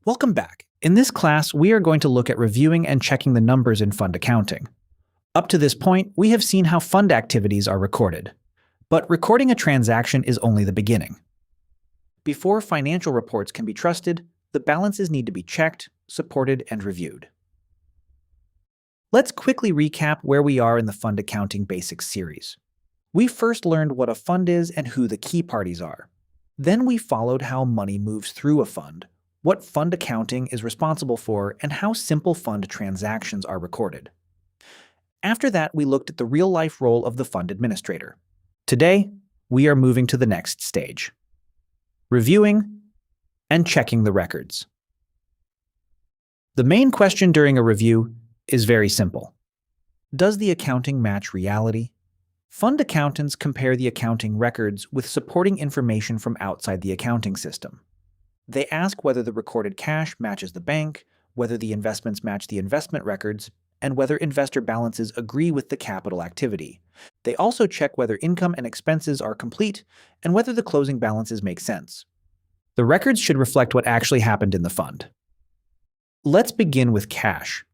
Welcome back. In this class, we are going to look at reviewing and checking the numbers in fund accounting. Up to this point, we have seen how fund activities are recorded. But recording a transaction is only the beginning. Before financial reports can be trusted, the balances need to be checked, supported, and reviewed. Let's quickly recap where we are in the Fund Accounting Basics series. We first learned what a fund is and who the key parties are. Then we followed how money moves through a fund, what fund accounting is responsible for, and how simple fund transactions are recorded. After that, we looked at the real-life role of the fund administrator. Today, we are moving to the next stage: reviewing and checking the records. The main question during a review is very simple. Does the accounting match reality? Fund accountants compare the accounting records with supporting information from outside the accounting system. They ask whether the recorded cash matches the bank, whether the investments match the investment records, and whether investor balances agree with the capital activity. They also check whether income and expenses are complete and whether the closing balances make sense. The records should reflect what actually happened in the fund. Let's begin with cash.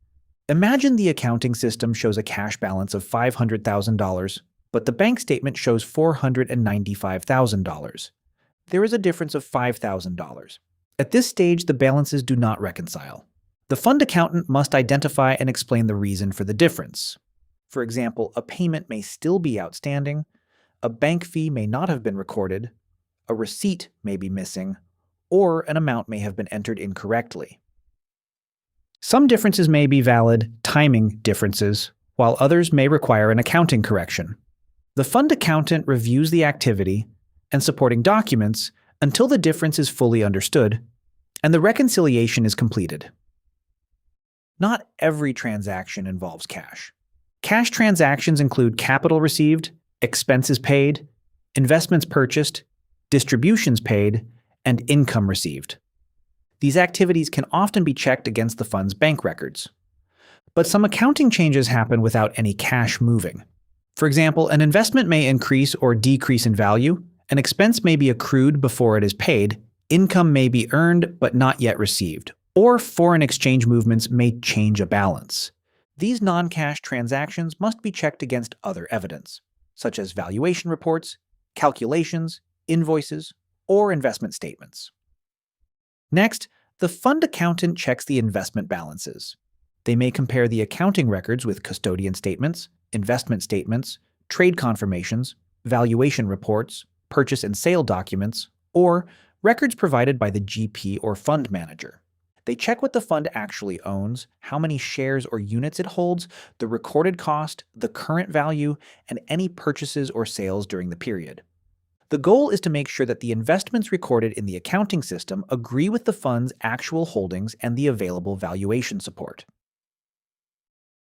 Imagine the accounting system shows a cash balance of $500,000, but the bank statement shows $495,000. There is a difference of $5,000. At this stage, the balances do not reconcile. The fund accountant must identify and explain the reason for the difference. For example, a payment may still be outstanding, a bank fee may not have been recorded, a receipt may be missing, or an amount may have been entered incorrectly. Some differences may be valid timing differences, while others may require an accounting correction. The fund accountant reviews the activity and supporting documents until the difference is fully understood and the reconciliation is completed. Not every transaction involves cash. Cash transactions include capital received, expenses paid, investments purchased, distributions paid, and income received. These activities can often be checked against the fund's bank records. But some accounting changes happen without any cash moving. For example, an investment may increase or decrease in value, an expense may be accrued before it is paid, income may be earned but not yet received, or foreign exchange movements may change a balance. These non-cash transactions must be checked against other evidence, such as valuation reports, calculations, invoices, or investment statements. Next, the fund accountant checks the investment balances. They may compare the accounting records with custodian statements, investment statements, trade confirmations, valuation reports, purchase and sale documents, or records provided by the GP or fund manager. They check what the fund actually owns, how many shares or units it holds, the recorded cost, the current value, and any purchases or sales during the period. The goal is to make sure that the investments recorded in the accounting system agree with the fund's actual holdings and the available valuation support.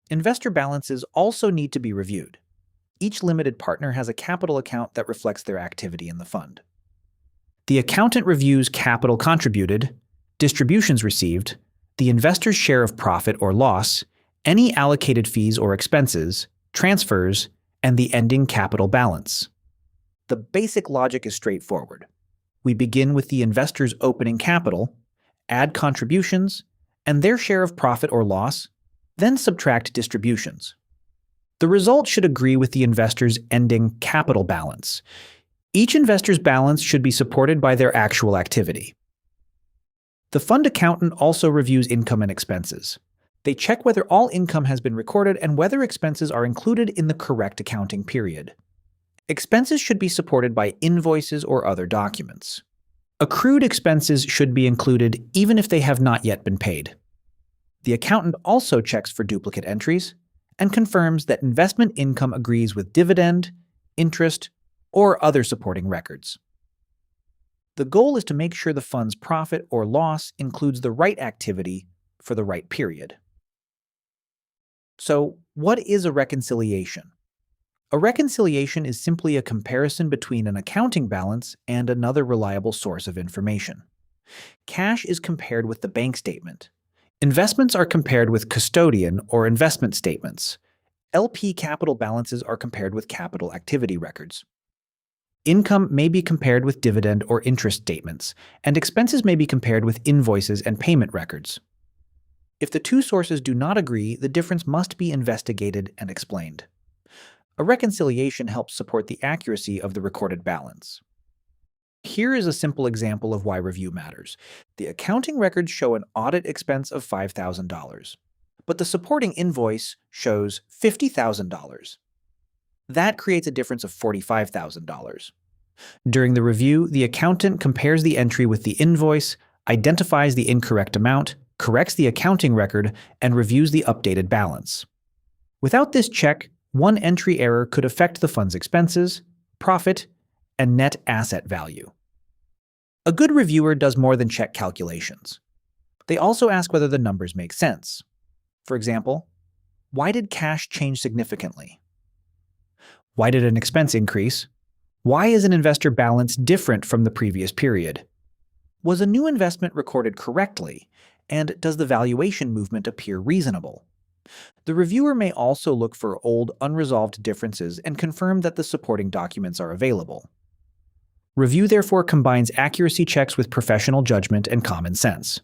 Investor balances also need to be reviewed. Each limited partner has a capital account that reflects their activity in the fund. The accountant reviews capital contributed, distributions received, the investor's share of profit or loss, any allocated fees or expenses, transfers, and the ending capital balance. The basic logic is straightforward. We begin with the investor's opening capital, add contributions, and their share of profit or loss, then subtract distributions. The result should agree with the investor's ending capital balance. Each investor's balance should be supported by their actual activity. The fund accountant also reviews income and expenses. They check whether all income has been recorded and whether expenses are included in the correct accounting period. Expenses should be supported by invoices or other documents. Accrued expenses should be included even if they have not yet been paid. The accountant also checks for duplicate entries and confirms that investment income agrees with dividend, interest, or other supporting records. The goal is to make sure the fund's profit or loss includes the right activity for the right period. So, what is a reconciliation? A reconciliation is simply a comparison between an accounting balance and another reliable source of information. Cash is compared with the bank statement. Investments are compared with custodian or investment statements. LP capital balances are compared with capital activity records. Income may be compared with dividend or interest statements, and expenses may be compared with invoices and payment records. If the two sources do not agree, the difference must be investigated and explained. A reconciliation helps support the accuracy of the recorded balance. Here is a simple example of why review matters. The accounting records show an audit expense of $5,000, but the supporting invoice shows $50,000. That creates a difference of $45,000. During the review, the accountant compares the entry with the invoice, identifies the incorrect amount, corrects the accounting record, and reviews the updated balance. Without this check, one entry error could affect the fund's expenses, profit, and net asset value. A good reviewer does more than check calculations. They also ask whether the numbers make sense. For example, why did cash change significantly? Why did an expense increase? Why is an investor balance different from the previous period? Was a new investment recorded correctly? And does the valuation movement appear reasonable? The reviewer may also look for old, unresolved differences and confirm that the supporting documents are available. Review therefore combines accuracy checks with professional judgment and common sense.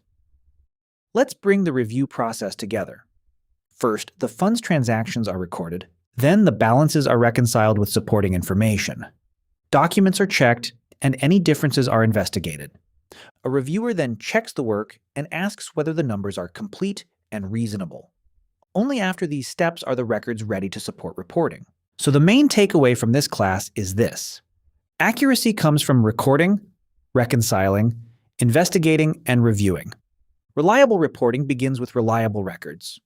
Let's bring the review process together. First, the fund's transactions are recorded. Then the balances are reconciled with supporting information. Documents are checked, and any differences are investigated. A reviewer then checks the work and asks whether the numbers are complete and reasonable. Only after these steps are the records ready to support reporting. So the main takeaway from this class is this. Accuracy comes from recording, reconciling, investigating, and reviewing. Reliable reporting begins with reliable records.